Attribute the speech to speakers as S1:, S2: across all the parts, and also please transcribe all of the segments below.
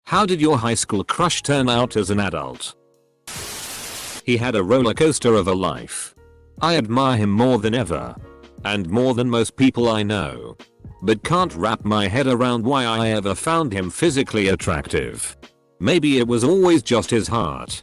S1: How did your high school crush turn out as an adult? He had a roller coaster of a life. I admire him more than ever. And more than most people I know. But can't wrap my head around why I ever found him physically attractive. Maybe it was always just his heart.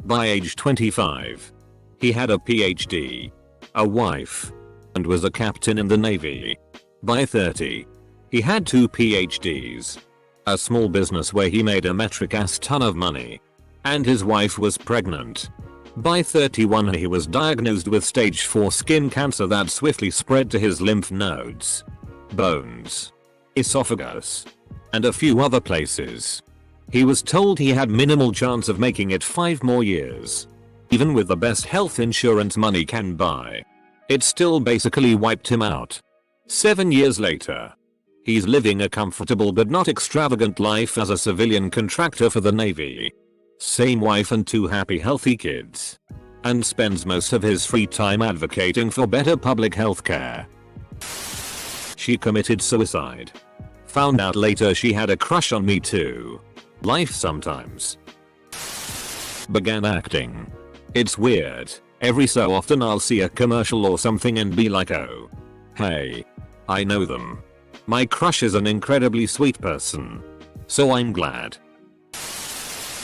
S1: By age 25. He had a PhD. A wife. And was a captain in the Navy. By 30. He had 2 PhDs. A small business where he made a metric ass ton of money. And his wife was pregnant. By 31 he was diagnosed with stage 4 skin cancer that swiftly spread to his lymph nodes, bones, esophagus, and a few other places. He was told he had minimal chance of making it 5 more years. Even with the best health insurance money can buy. It still basically wiped him out. 7 years later. He's living a comfortable but not extravagant life as a civilian contractor for the Navy. Same wife and 2 happy healthy kids. And spends most of his free time advocating for better public health care. She committed suicide. Found out later she had a crush on me too. Life sometimes. Began acting. It's weird. Every so often I'll see a commercial or something and be like, oh. Hey. I know them. My crush is an incredibly sweet person. So I'm glad.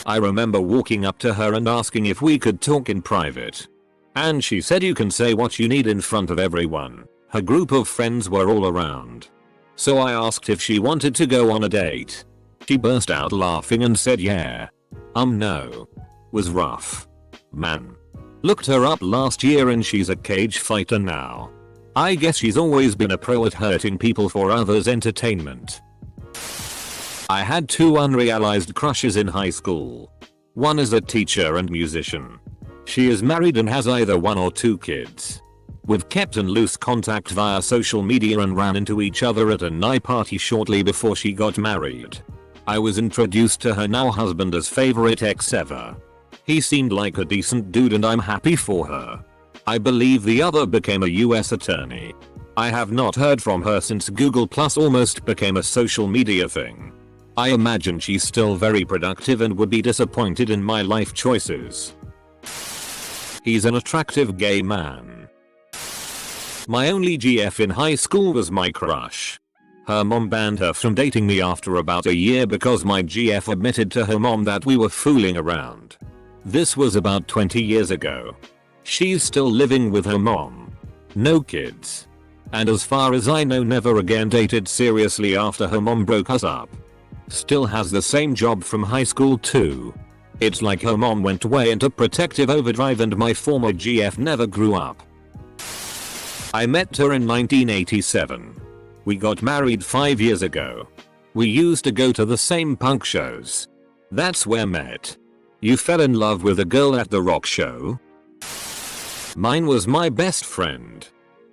S1: I remember walking up to her and asking if we could talk in private. And she said you can say what you need in front of everyone. Her group of friends were all around. So I asked if she wanted to go on a date. She burst out laughing and said yeah. No. Was rough. Man. Looked her up last year and she's a cage fighter now. I guess she's always been a pro at hurting people for others' entertainment. I had 2 unrealized crushes in high school. One is a teacher and musician. She is married and has either 1 or 2 kids. We've kept in loose contact via social media and ran into each other at a night party shortly before she got married. I was introduced to her now husband as favorite ex ever. He seemed like a decent dude and I'm happy for her. I believe the other became a US attorney. I have not heard from her since Google Plus almost became a social media thing. I imagine she's still very productive and would be disappointed in my life choices. He's an attractive gay man. My only GF in high school was my crush. Her mom banned her from dating me after about a year because my GF admitted to her mom that we were fooling around. This was about 20 years ago. She's still living with her mom. No kids. And as far as I know never again dated seriously after her mom broke us up. Still has the same job from high school too. It's like her mom went way into protective overdrive and my former GF never grew up. I met her in 1987. We got married 5 years ago. We used to go to the same punk shows. That's where met. You fell in love with a girl at the rock show? Mine was my best friend.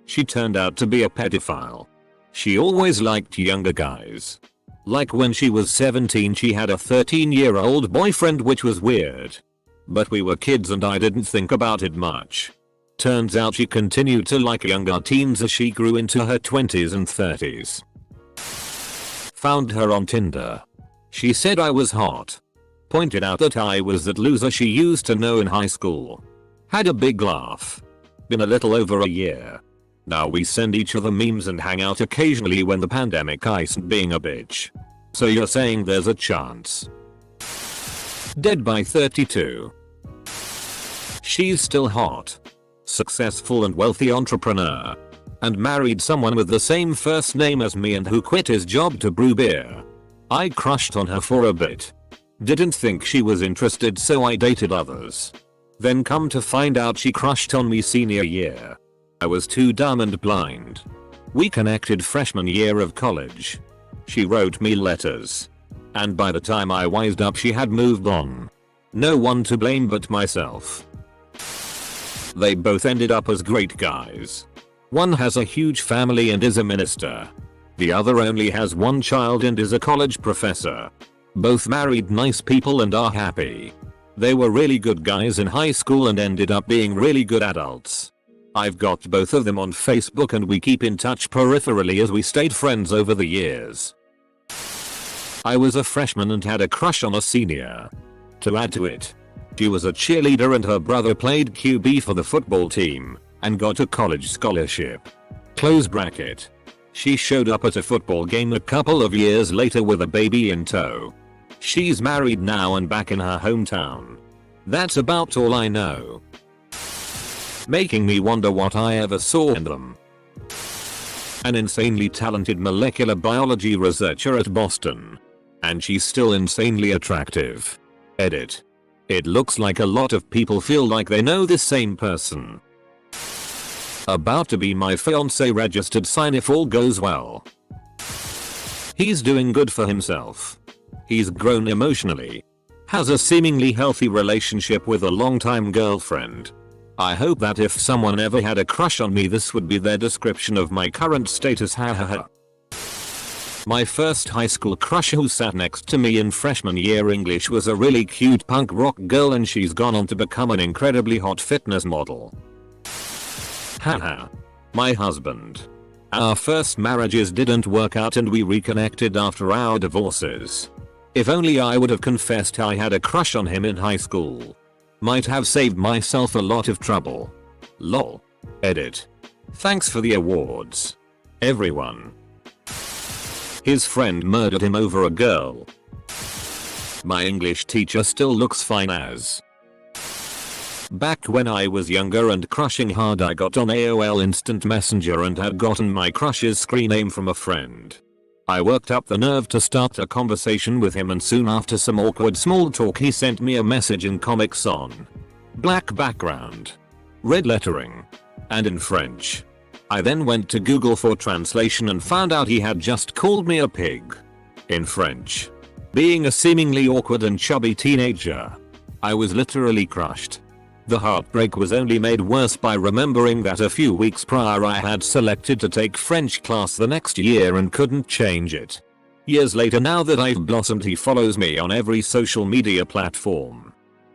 S1: She turned out to be a pedophile. She always liked younger guys. Like when she was 17 she had a 13-year-old boyfriend which was weird. But we were kids and I didn't think about it much. Turns out she continued to like younger teens as she grew into her 20s and 30s. Found her on Tinder. She said I was hot. Pointed out that I was that loser she used to know in high school. Had a big laugh. Been a little over a year. Now we send each other memes and hang out occasionally when the pandemic isn't being a bitch. So you're saying there's a chance. Dead by 32. She's still hot. Successful and wealthy entrepreneur. And married someone with the same first name as me and who quit his job to brew beer. I crushed on her for a bit. Didn't think she was interested so I dated others. Then come to find out she crushed on me senior year. I was too dumb and blind. We connected freshman year of college. She wrote me letters. And by the time I wised up she had moved on. No one to blame but myself. They both ended up as great guys. One has a huge family and is a minister. The other only has 1 child and is a college professor. Both married nice people and are happy. They were really good guys in high school and ended up being really good adults. I've got both of them on Facebook and we keep in touch peripherally as we stayed friends over the years. I was a freshman and had a crush on a senior. To add to it, she was a cheerleader and her brother played QB for the football team and got a college scholarship. Close bracket. She showed up at a football game a couple of years later with a baby in tow. She's married now and back in her hometown. That's about all I know. Making me wonder what I ever saw in them. An insanely talented molecular biology researcher at Boston. And she's still insanely attractive. Edit. It looks like a lot of people feel like they know this same person. About to be my fiancé registered sign if all goes well. He's doing good for himself. He's grown emotionally. Has a seemingly healthy relationship with a longtime girlfriend. I hope that if someone ever had a crush on me this would be their description of my current status, hahaha. My first high school crush who sat next to me in freshman year English was a really cute punk rock girl and she's gone on to become an incredibly hot fitness model. Haha. My husband. Our first marriages didn't work out and we reconnected after our divorces. If only I would have confessed I had a crush on him in high school. Might have saved myself a lot of trouble. Lol. Edit. Thanks for the awards. Everyone. His friend murdered him over a girl. My English teacher still looks fine as. Back when I was younger and crushing hard I got on AOL Instant Messenger and had gotten my crush's screen name from a friend. I worked up the nerve to start a conversation with him and soon after some awkward small talk he sent me a message in Comic Sans. Black background. Red lettering. And in French. I then went to Google for translation and found out he had just called me a pig. In French. Being a seemingly awkward and chubby teenager, I was literally crushed. The heartbreak was only made worse by remembering that a few weeks prior I had selected to take French class the next year and couldn't change it. Years later now that I've blossomed he follows me on every social media platform.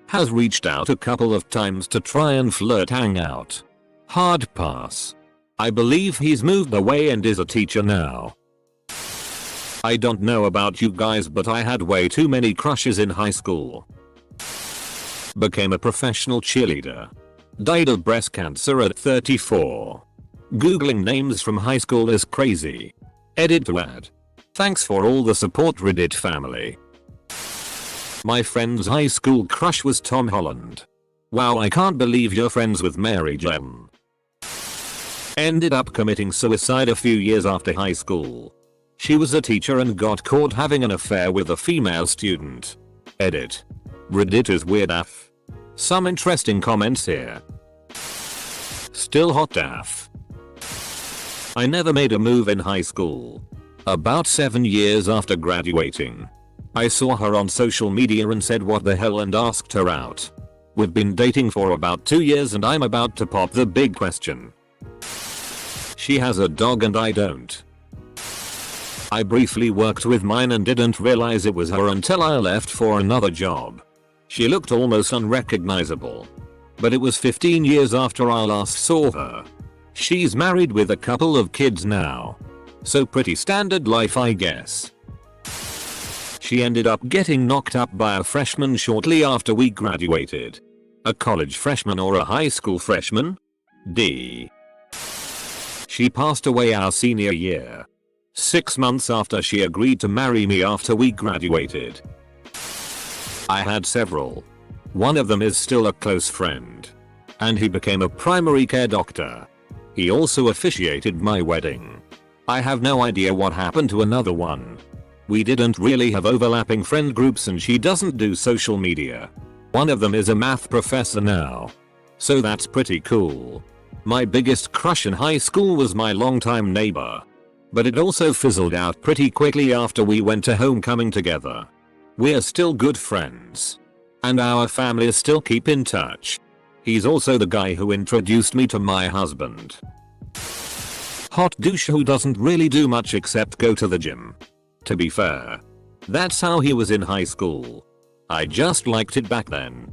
S1: Has reached out a couple of times to try and flirt hang out. Hard pass. I believe he's moved away and is a teacher now. I don't know about you guys but I had way too many crushes in high school. Became a professional cheerleader. Died of breast cancer at 34. Googling names from high school is crazy. Edit to add. Thanks for all the support Reddit family. My friend's high school crush was Tom Holland. Wow, I can't believe you're friends with Mary Jane. Ended up committing suicide a few years after high school. She was a teacher and got caught having an affair with a female student. Edit. Reddit is weird af. Some interesting comments here. Still hot af. I never made a move in high school. About 7 years after graduating. I saw her on social media and said what the hell and asked her out. We've been dating for about 2 years and I'm about to pop the big question. She has a dog and I don't. I briefly worked with mine and didn't realize it was her until I left for another job. She looked almost unrecognizable. But it was 15 years after I last saw her. She's married with a couple of kids now. So pretty standard life I guess. She ended up getting knocked up by a freshman shortly after we graduated. A college freshman or a high school freshman? D. She passed away our senior year. 6 months after she agreed to marry me after we graduated. I had several. One of them is still a close friend. And he became a primary care doctor. He also officiated my wedding. I have no idea what happened to another one. We didn't really have overlapping friend groups and she doesn't do social media. One of them is a math professor now. So that's pretty cool. My biggest crush in high school was my longtime neighbor. But it also fizzled out pretty quickly after we went to homecoming together. We're still good friends. And our families still keep in touch. He's also the guy who introduced me to my husband. Hot douche who doesn't really do much except go to the gym. To be fair. That's how he was in high school. I just liked it back then.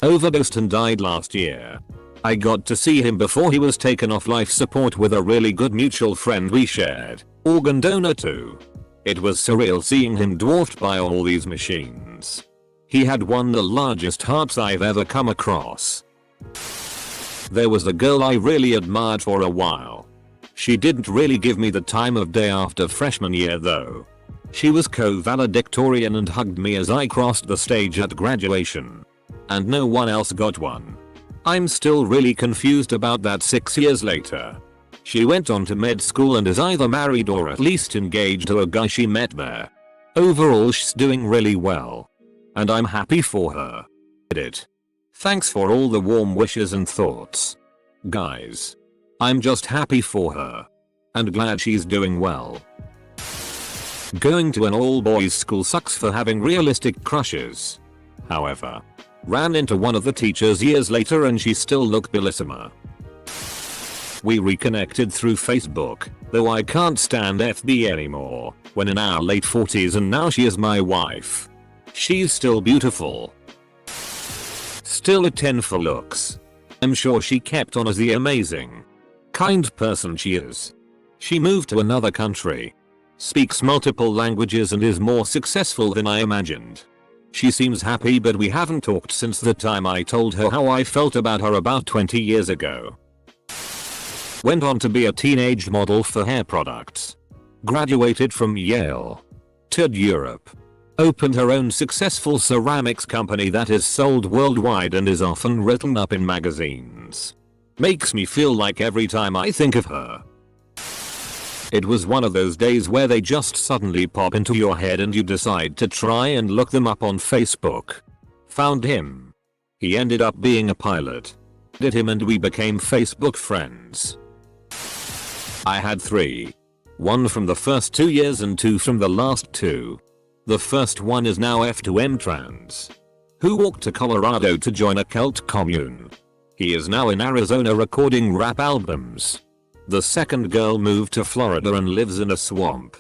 S1: Overdosed and died last year. I got to see him before he was taken off life support with a really good mutual friend we shared. Organ donor too. It was surreal seeing him dwarfed by all these machines. He had one of the largest hearts I've ever come across. There was a girl I really admired for a while. She didn't really give me the time of day after freshman year though. She was co-valedictorian and hugged me as I crossed the stage at graduation. And no one else got one. I'm still really confused about that 6 years later. She went on to med school and is either married or at least engaged to a guy she met there. Overall she's doing really well. And I'm happy for her. Thanks for all the warm wishes and thoughts. Guys. I'm just happy for her. And glad she's doing well. Going to an all-boys school sucks for having realistic crushes. However, ran into one of the teachers years later and she still looked bellissima. We reconnected through Facebook, though I can't stand FB anymore, when in our late 40s and now she is my wife. She's still beautiful. Still a 10 for looks. I'm sure she kept on as the amazing, kind person she is. She moved to another country, speaks multiple languages and is more successful than I imagined. She seems happy but we haven't talked since the time I told her how I felt about her about 20 years ago. Went on to be a teenage model for hair products. Graduated from Yale. Toured Europe. Opened her own successful ceramics company that is sold worldwide and is often written up in magazines. Makes me feel like every time I think of her. It was one of those days where they just suddenly pop into your head and you decide to try and look them up on Facebook. Found him. He ended up being a pilot. Did him and we became Facebook friends. I had 3. 1 from the first 2 years and 2 from the last 2. The first one is now F2M trans. Who walked to Colorado to join a cult commune. He is now in Arizona recording rap albums. The second girl moved to Florida and lives in a swamp.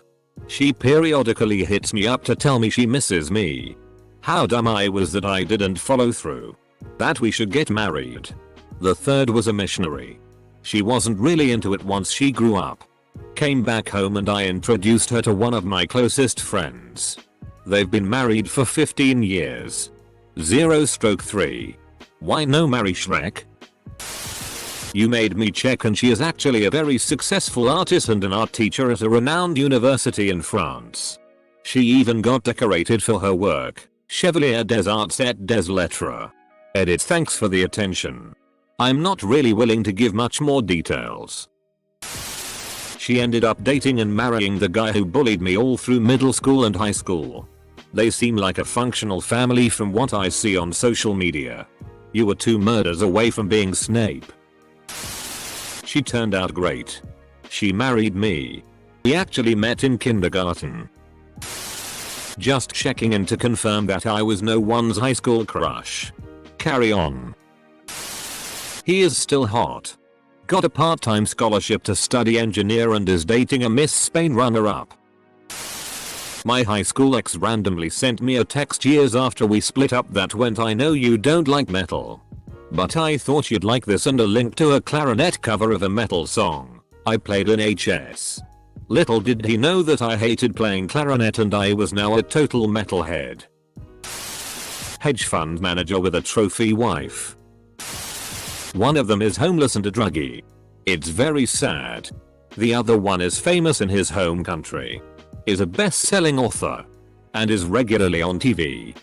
S1: She periodically hits me up to tell me she misses me. How dumb I was that I didn't follow through. That we should get married. The third was a missionary. She wasn't really into it once she grew up. Came back home and I introduced her to one of my closest friends. They've been married for 15 years. 0/3. Why no marry Shrek? You made me check and she is actually a very successful artist and an art teacher at a renowned university in France. She even got decorated for her work. Chevalier des Arts et des Lettres. Thanks for the attention. I'm not really willing to give much more details. She ended up dating and marrying the guy who bullied me all through middle school and high school. They seem like a functional family from what I see on social media. You were 2 murders away from being Snape. She turned out great. She married me. We actually met in kindergarten. Just checking in to confirm that I was no one's high school crush. Carry on. He is still hot. Got a part-time scholarship to study engineer and is dating a Miss Spain runner-up. My high school ex randomly sent me a text years after we split up that went, "I know you don't like metal, but I thought you'd like this," and a link to a clarinet cover of a metal song I played in HS. Little did he know that I hated playing clarinet and I was now a total metalhead. Hedge fund manager with a trophy wife. One of them is homeless and a druggie. It's very sad. The other one is famous in his home country. Is a best-selling author. And is regularly on TV.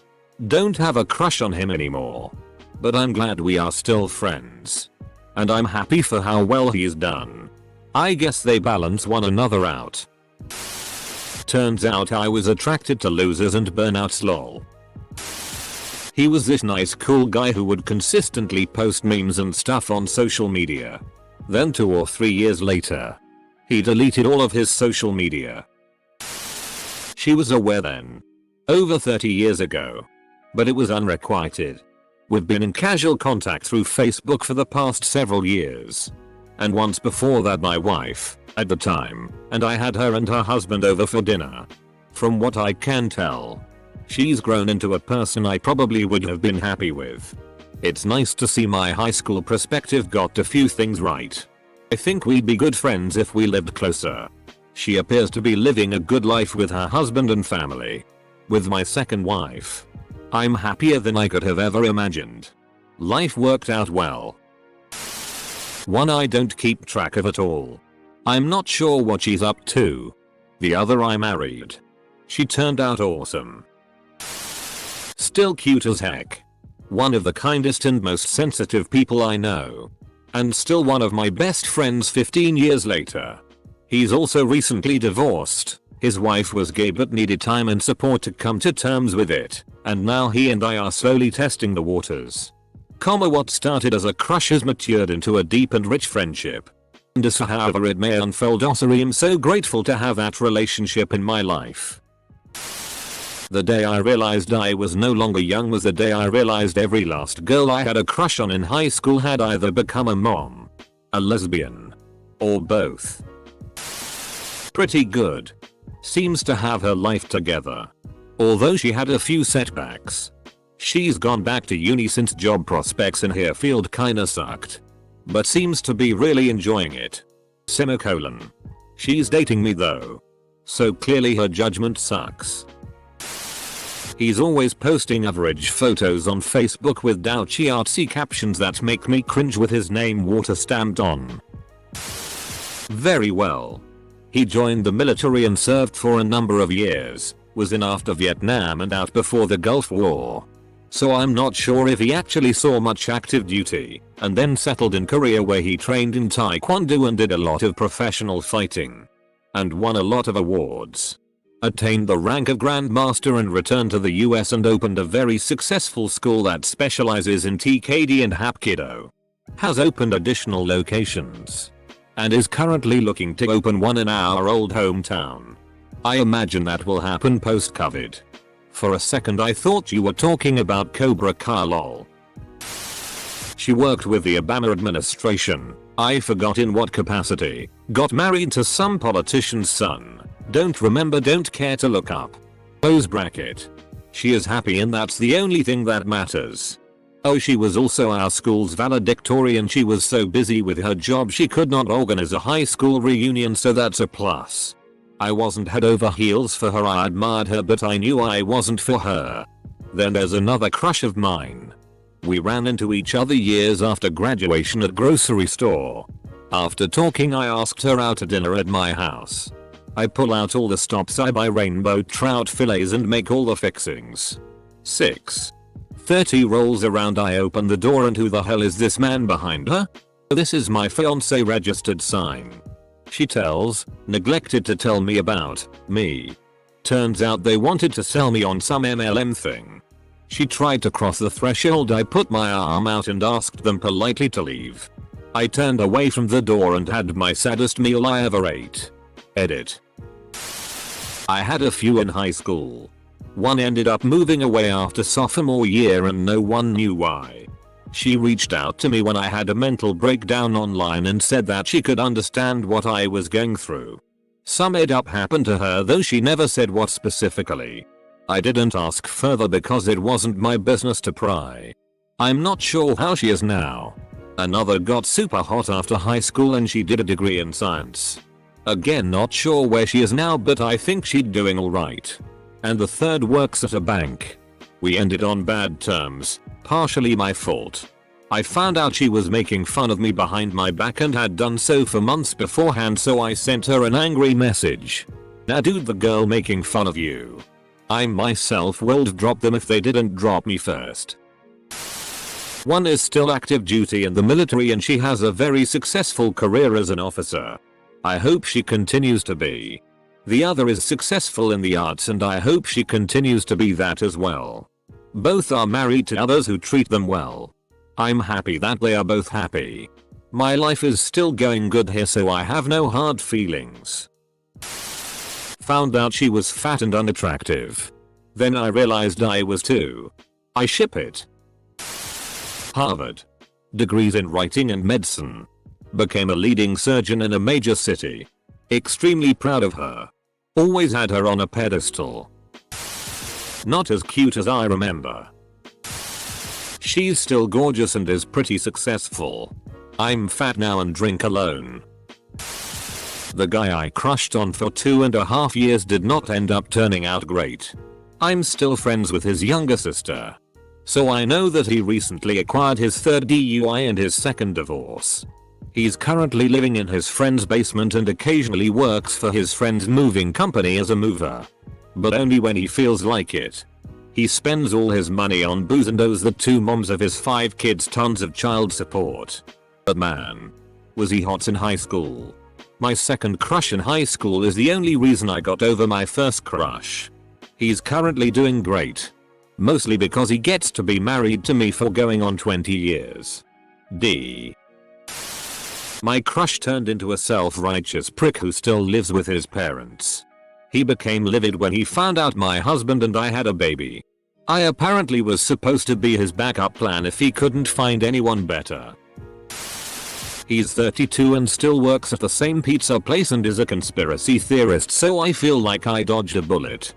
S1: Don't have a crush on him anymore. But I'm glad we are still friends. And I'm happy for how well he's done. I guess they balance one another out. Turns out I was attracted to losers and burnouts, lol. He was this nice cool guy who would consistently post memes and stuff on social media. Then 2 or 3 years later, he deleted all of his social media. She was aware then. Over 30 years ago. But it was unrequited. We've been in casual contact through Facebook for the past several years. And once before that my wife, at the time, and I had her and her husband over for dinner. From what I can tell, she's grown into a person I probably would have been happy with. It's nice to see my high school perspective got a few things right. I think we'd be good friends if we lived closer. She appears to be living a good life with her husband and family. With my second wife, I'm happier than I could have ever imagined. Life worked out well. One I don't keep track of at all. I'm not sure what she's up to. The other I married. She turned out awesome. Still cute as heck. One of the kindest and most sensitive people I know. And still one of my best friends 15 years later. He's also recently divorced. His wife was gay but needed time and support to come to terms with it, and now he and I are slowly testing the waters. What started as a crush has matured into a deep and rich friendship. And as however it may unfold, I am so grateful to have that relationship in my life. The day I realized I was no longer young was the day I realized every last girl I had a crush on in high school had either become a mom, a lesbian, or both. Pretty good. Seems to have her life together. Although she had a few setbacks. She's gone back to uni since job prospects in her field kinda sucked. But seems to be really enjoying it. Semicolon. She's dating me though. So clearly her judgment sucks. He's always posting average photos on Facebook with douchey artsy captions that make me cringe with his name water stamped on. Very well. He joined the military and served for a number of years, was in after Vietnam and out before the Gulf War. So I'm not sure if he actually saw much active duty, and then settled in Korea where he trained in Taekwondo and did a lot of professional fighting. And won a lot of awards. Attained the rank of Grandmaster and returned to the US and opened a very successful school that specializes in TKD and Hapkido. Has opened additional locations. And is currently looking to open one in our old hometown. I imagine that will happen post-COVID. For a second I thought you were talking about Cobra Kai lol. She worked with the Obama administration. I forgot in what capacity. Got married to some politician's son. Don't remember, don't care to look up. Close bracket. She is happy and that's the only thing that matters. Oh, she was also our school's valedictorian. She was so busy with her job she could not organize a high school reunion, so that's a plus. I wasn't head over heels for her. I admired her but I knew I wasn't for her. Then there's another crush of mine. We ran into each other years after graduation at grocery store. After talking I asked her out to dinner at my house. I pull out all the stops, I buy rainbow trout fillets and make all the fixings. 6:30 rolls around, I open the door and who the hell is this man behind her? This is my fiance registered sign. She tells, neglected to tell me about me. Turns out they wanted to sell me on some MLM thing. She tried to cross the threshold. I put my arm out and asked them politely to leave. I turned away from the door and had my saddest meal I ever ate. Edit. I had a few in high school. One ended up moving away after sophomore year and no one knew why. She reached out to me when I had a mental breakdown online and said that she could understand what I was going through. Some ed up happened to her though she never said what specifically. I didn't ask further because it wasn't my business to pry. I'm not sure how she is now. Another got super hot after high school and she did a degree in science. Again not sure where she is now but I think she's doing alright. And the third works at a bank. We ended on bad terms, partially my fault. I found out she was making fun of me behind my back and had done so for months beforehand, so I sent her an angry message. Nah dude, the girl making fun of you. I myself would drop them if they didn't drop me first. One is still active duty in the military and she has a very successful career as an officer. I hope she continues to be. The other is successful in the arts and I hope she continues to be that as well. Both are married to others who treat them well. I'm happy that they are both happy. My life is still going good here, so I have no hard feelings. Found out she was fat and unattractive. Then I realized I was too. I ship it. Harvard. Degrees in writing and medicine. Became a leading surgeon in a major city. Extremely proud of her. Always had her on a pedestal. Not as cute as I remember. She's still gorgeous and is pretty successful. I'm fat now and drink alone. The guy I crushed on for 2.5 years did not end up turning out great. I'm still friends with his younger sister. So I know that he recently acquired his third DUI and his second divorce. He's currently living in his friend's basement and occasionally works for his friend's moving company as a mover. But only when he feels like it. He spends all his money on booze and owes the two moms of his 5 kids tons of child support. But man, was he hot in high school. My second crush in high school is the only reason I got over my first crush. He's currently doing great. Mostly because he gets to be married to me for going on 20 years. D. My crush turned into a self-righteous prick who still lives with his parents. He became livid when he found out my husband and I had a baby. I apparently was supposed to be his backup plan if he couldn't find anyone better. He's 32 and still works at the same pizza place and is a conspiracy theorist, so I feel like I dodged a bullet.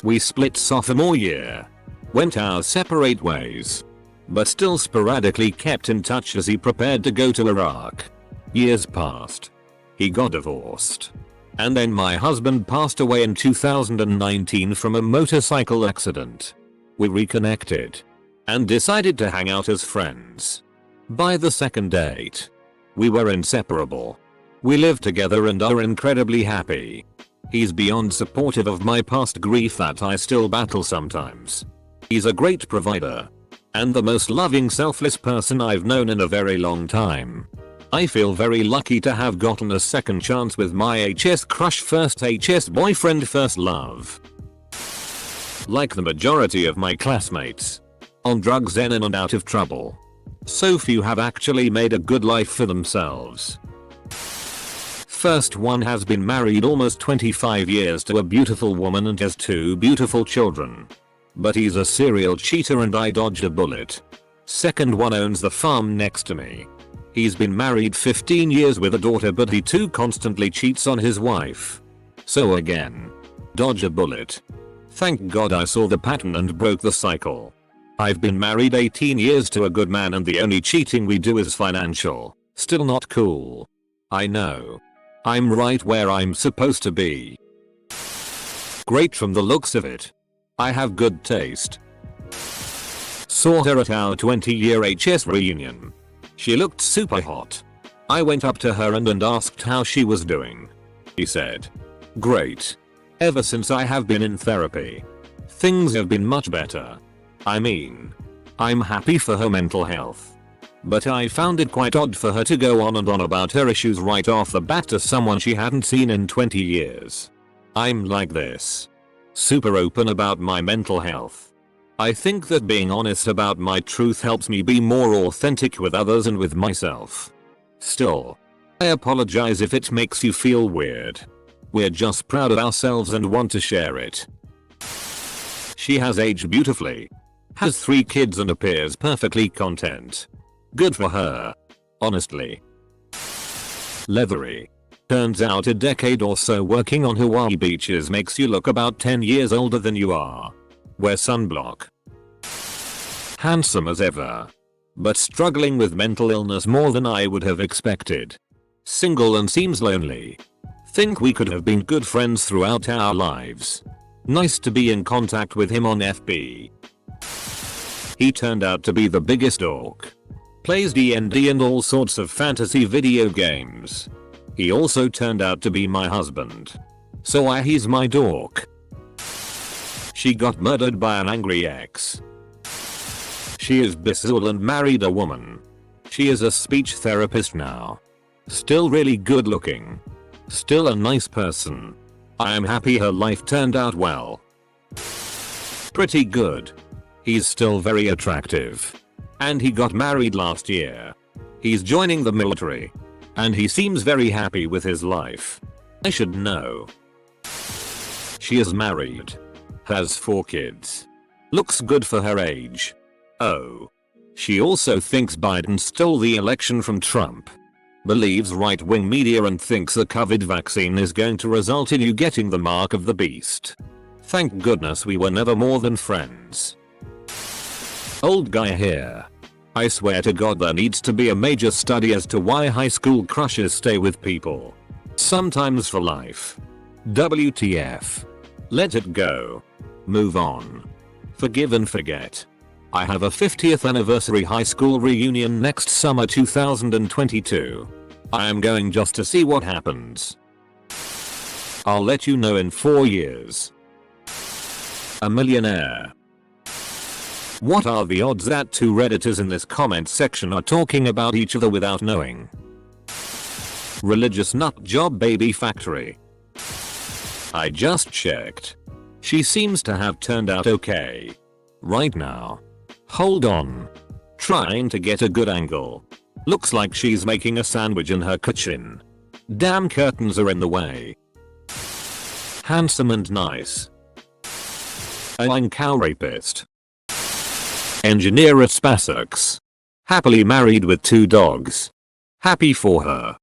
S1: We split sophomore year. Went our separate ways. But still sporadically kept in touch as he prepared to go to Iraq. Years passed. He got divorced. And then my husband passed away in 2019 from a motorcycle accident. We reconnected. And decided to hang out as friends. By the second date, we were inseparable. We live together and are incredibly happy. He's beyond supportive of my past grief that I still battle sometimes. He's a great provider. And the most loving, selfless person I've known in a very long time. I feel very lucky to have gotten a second chance with my HS crush, first HS boyfriend, first love. Like the majority of my classmates. On drugs, in and out of trouble. So few have actually made a good life for themselves. First one has been married almost 25 years to a beautiful woman and has 2 beautiful children. But he's a serial cheater and I dodged a bullet. Second one owns the farm next to me. He's been married 15 years with a daughter, but he too constantly cheats on his wife. So again, dodge a bullet. Thank God I saw the pattern and broke the cycle. I've been married 18 years to a good man and the only cheating we do is financial. Still not cool. I know. I'm right where I'm supposed to be. Great from the looks of it. I have good taste. Saw her at our 20-year HS reunion. She looked super hot. I went up to her and asked how she was doing. She said, "Great. Ever since I have been in therapy, things have been much better. I mean, I'm happy for her mental health. But I found it quite odd for her to go on and on about her issues right off the bat to someone she hadn't seen in 20 years. I'm like this. Super open about my mental health. I think that being honest about my truth helps me be more authentic with others and with myself. Still, I apologize if it makes you feel weird. We're just proud of ourselves and want to share it." She has aged beautifully. Has 3 kids and appears perfectly content. Good for her. Honestly. Leathery. Turns out a decade or so working on Hawaii beaches makes you look about 10 years older than you are. Wear sunblock. Handsome as ever. But struggling with mental illness more than I would have expected. Single and seems lonely. Think we could have been good friends throughout our lives. Nice to be in contact with him on FB. He turned out to be the biggest dork. Plays D&D and all sorts of fantasy video games. He also turned out to be my husband. So he's my dork. She got murdered by an angry ex. She is bisexual and married a woman. She is a speech therapist now. Still really good looking. Still a nice person. I am happy her life turned out well. Pretty good. He's still very attractive. And he got married last year. He's joining the military. And he seems very happy with his life. I should know. She is married. Has 4 kids. Looks good for her age. Oh. She also thinks Biden stole the election from Trump. Believes right-wing media and thinks the COVID vaccine is going to result in you getting the mark of the beast. Thank goodness we were never more than friends. Old guy here. I swear to God there needs to be a major study as to why high school crushes stay with people. Sometimes for life. WTF. Let it go. Move on. Forgive and forget. I have a 50th anniversary high school reunion next summer 2022. I am going just to see what happens. I'll let you know in 4 years. A millionaire. What are the odds that two redditors in this comment section are talking about each other without knowing? Religious nut job baby factory. I just checked. She seems to have turned out okay. Right now. Hold on. Trying to get a good angle. Looks like she's making a sandwich in her kitchen. Damn curtains are in the way. Handsome and nice. A cow rapist. Engineer at SpaceX. Happily married with 2 dogs. Happy for her.